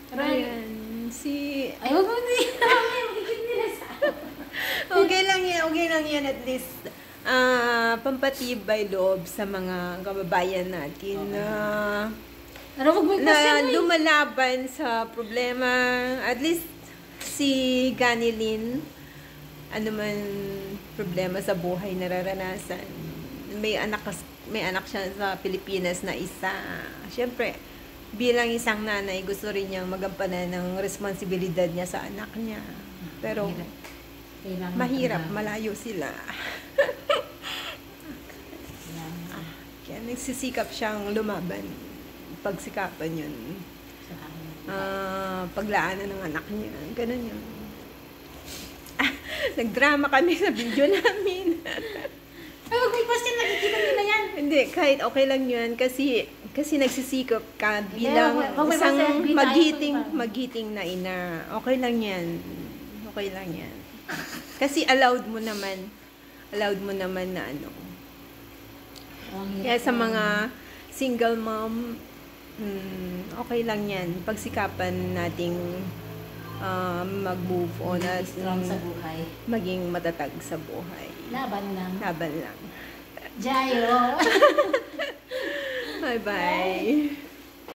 Ayan, Ay, wag mo din. Magiging nila sa okay lang yan at least pampatibay loob sa mga kababayan natin na Pero wag mo na kasi lumalaban sa problema. At least si Ganilyn, ano man problema sa buhay nararanasan, may anak siya sa Pilipinas na isa. Siyempre, bilang isang nanay, gusto rin niyang magampanan ng responsibilidad niya sa anak niya. Pero mahirap, malayo sila. Kaya nagsisikap siyang lumaban. Pagsikapan yun. Paglaanan ng anak niya. Ganun yun. Nagdrama kami sa video namin. Ay, wag may question. Nakikita nila yan. Hindi, kahit okay lang yun. Kasi nagsisikap ka bilang Wag may isang question. maghiting na ina. Okay lang yan. Okay lang yan. Kasi allowed mo naman na ano. Kaya sa mga single mom, okay lang yan. Pagsikapan nating mag-move on at strong sa buhay. maging matatag sa buhay. Laban lang. Laban lang. Jayo! Bye-bye.